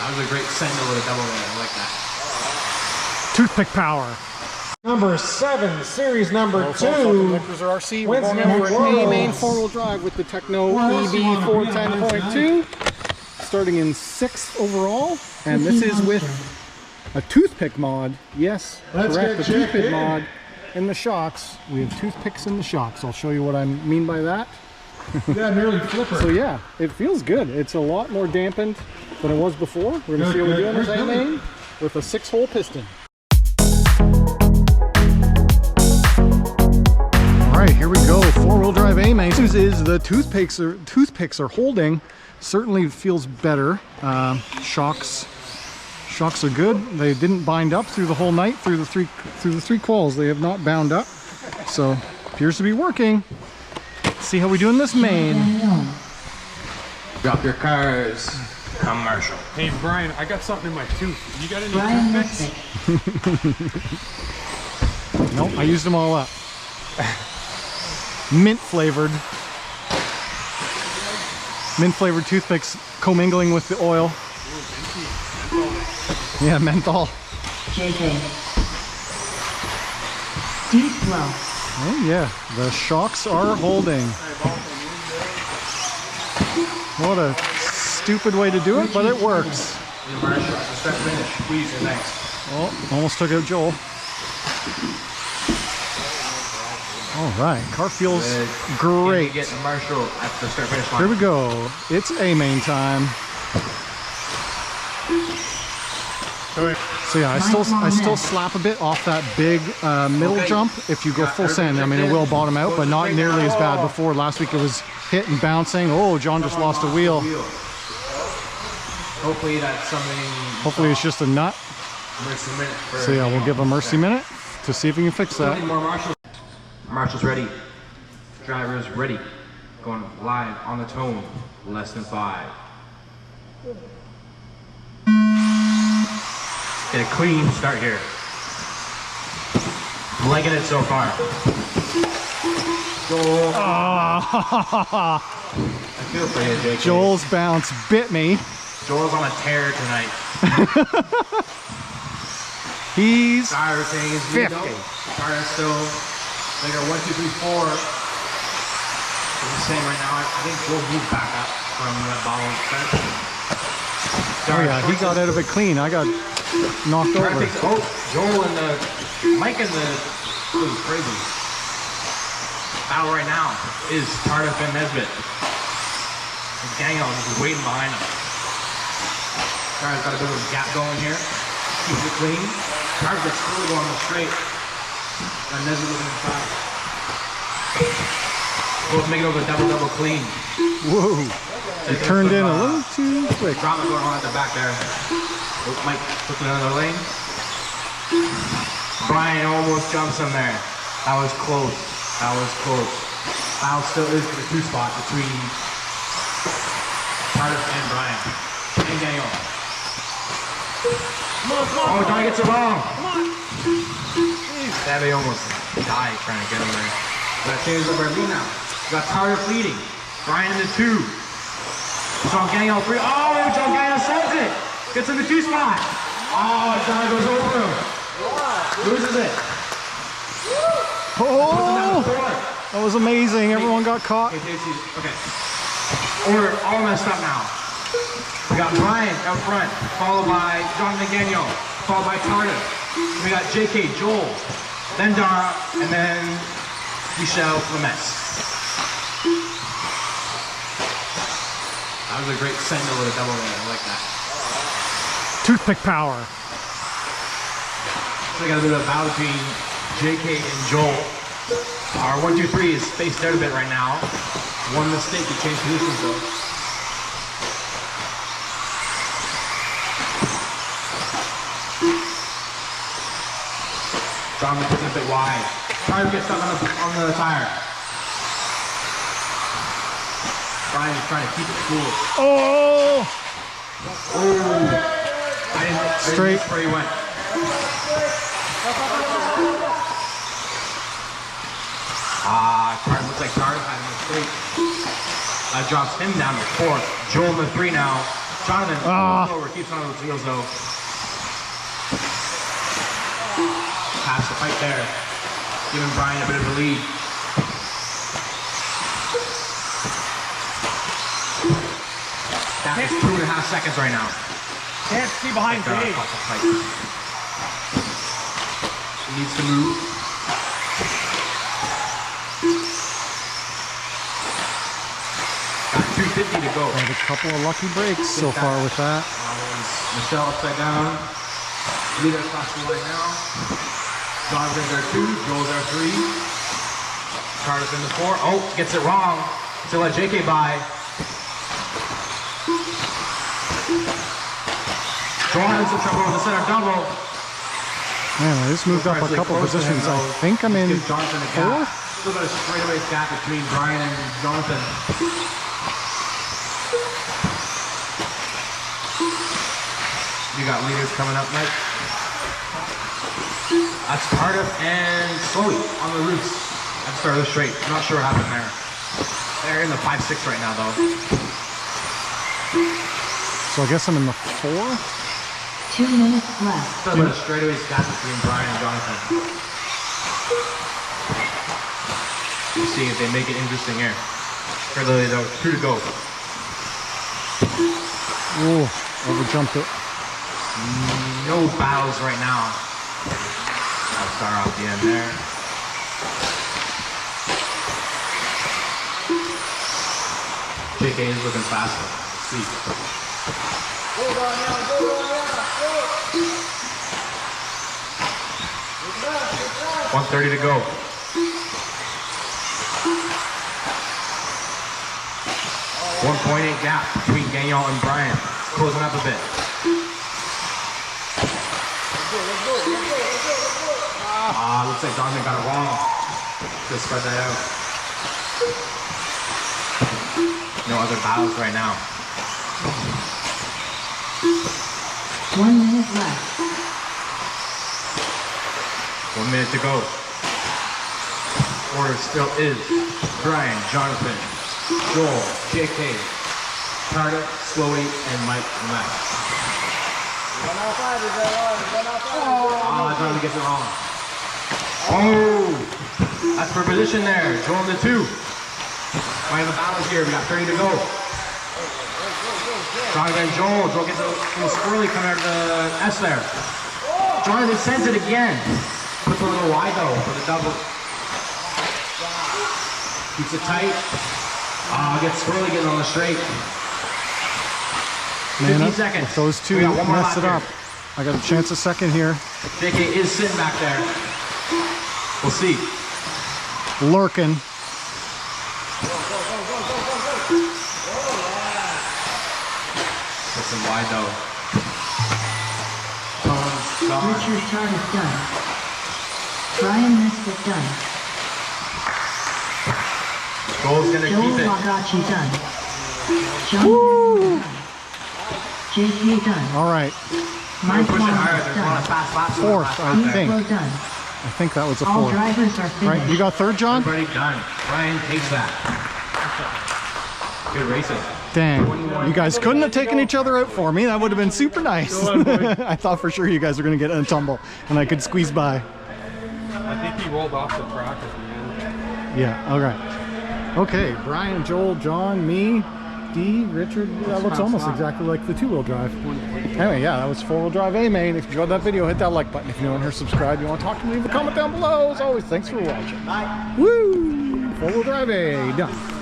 That was a great single with a double there. I like that. Toothpick power. Number 7, series number 2. Netcruzer RC. We're going over an AMAIN 4-wheel drive with the Tekno EB410.2. Starting in 6th overall. And this is with a toothpick mod. Yes, correct. The toothpick mod in the shocks. We have toothpicks in the shocks. I'll show you what I mean by that. Yeah, nearly flipper. So yeah, it feels good. It's a lot more dampened than it was before. We're going to see what we're doing with AMAIN with a 6-hole piston. Alright, here we go. 4-wheel drive AMAIN. News is the toothpicks are holding. Certainly feels better. Shocks are good. They didn't bind up through the whole night through the three quals. They have not bound up. So appears to be working. Let's see how we do in this main. Drop your cars. Commercial. Hey Brian, I got something in my tooth. You got any toothpicks? Nope, I used them all up. Mint flavored toothpicks commingling with the oil. Yeah, menthol. JJ. Deep flow. Oh yeah, the shocks are holding. What a stupid way to do it, but it works. Oh, almost took out Joel. All right, car feels great. Here we go. It's AMAIN time. So yeah, I still slap a bit off that big middle jump if you go full send. I mean, it will bottom out, but not nearly as bad before. Last week it was hit and bouncing. Oh, John just lost a wheel. Hopefully that's something. Hopefully it's just a nut. So yeah, we'll give a mercy minute to see if we can fix that. Marshall's ready. Driver's ready. Going live on the tone. Less than 5. Get a clean start here. Liking it so far. Joel. I feel for you, Jake. Joel's bounce bit me. Joel's on a tear tonight. He's 50. Tires still. They got 1, 2, 3, 4. He's saying right now, I think Joel moved back up from that bottom fence. Oh yeah, he got out of it clean. I got knocked over. Oh, Joel and the Mike and the crazy. Battle right now is Tardif and Nesbitt. And Daniel is waiting behind him. Tardif's got a bit of a gap going here. Keeps it clean. Tardif gets still going on the straight. And Nesbitt looking inside. Both make it over double clean. Whoa. It turned in a little too quick. Drama going on at the back there. Oh, Mike took another lane. Brian almost jumps him there. That was close. That was close. Foul still is for the 2 spot between Tardif and Brian. And Daniel. Oh, Johnny gets it wrong. Savvy almost died trying to get him there. But changes over at me now. We got Tardif leading. Brian in the 2. John Gagnon 3. Oh, John Gagnon sends it. Gets in the 2 spot. Oh, John goes over him. Loses it. Oh, that was amazing. Everyone got caught. Okay. We're all messed up now. We got Brian out front, followed by John Gagnon, followed by Tardif. We got JK, Joel, then Dara, and then Michelle Lemess. That was a great single with a double there. I like that. Toothpick power. So we got a bit of a battle between JK and Joel. Our 1, 2, 3 is spaced out a bit right now. One mistake to change positions though. John puts it a bit wide. Trying to get stuck on the tire. Brian is trying to keep it cool. Oh! I didn't Straight. Where he went. Looks like Tardif had a mistake. That drops him down to 4th. Joel in the 3 now. Jonathan over, keeps on those wheels though. Pass the fight there. Giving Brian a bit of a lead. That is 2.5 seconds right now. Can't see behind Dave. He needs to move. Got 250 to go. Had a couple of lucky breaks so far with that. Michelle upside down. Leader across the line now. Jonathan's our 2, Joel's our 3. Cardiff in the 4. Oh, gets it wrong. Still let JK by. Joel having some trouble with the center double. Man, I just moved up a couple positions. I think I'm in Jonathan a gap. 4th. Still got a straightaway gap between Brian and Jonathan. You got leaders coming up next. That's Cardiff and Chloe on the roofs. That's started straight. Not sure what happened there. They're in the 5-6 right now though. So I guess I'm in the 4th. 2 minutes left. Still got a straightaway gap between Brian and Jonathan. We'll see if they make it interesting here. Fairly though, 2 to go. Ooh, overjumped it. No battles right now. I'll start off the end there. JK is looking faster. Let's see. 1:30 to go. .8 gap between Gagnon and Brian. Closing up a bit. Looks like Donovan got it wrong. Just spread that out. No other battles right now. 1 minute left. 1 minute to go. Order still is Brian, Jonathan, Joel, JK, Carter, Slowey, and Mike Max. Jonathan gets it wrong. Oh! That's for position there. Joel in the 2. Right in the battle here. We got 30 to go. Jonathan and Joel. Joel gets a little squirrely coming out of the S there. Jonathan sends it again. Puts a little wide though for the double. Keeps it tight. Gets squirrely getting on the straight. 15 seconds. If those two mess it up, I got a chance a second here. JK is sitting back there. We'll see. Lurking. That's some wide though. Richard Cardiff done. Brian Nesbitt done. Joel's gonna Joel keep it. Wagachi done. Jonathan done. JK done. All right. Mike Pushing higher. Wong There's a lot of done. fast laps. 4th, I think. Well done. I think that was a All 4th. drivers are finished. Right, you got 3rd, John? Everybody done. Brian takes that. Good racing. Dang. You guys couldn't have taken each other out for me. That would have been super nice. I thought for sure you guys were going to get in a tumble and I could squeeze by. I think he rolled off the track at the end. Yeah, all right. Okay, Brian, Joel, John, me, Dee, Richard. That looks almost exactly like the 2-wheel drive. Anyway, yeah, that was 4-wheel drive AMAIN. If you enjoyed that video, hit that like button. If you're new here, subscribe. If you want to talk to me, leave a comment down below. As always, thanks for watching. Woo! 4-wheel drive A, done.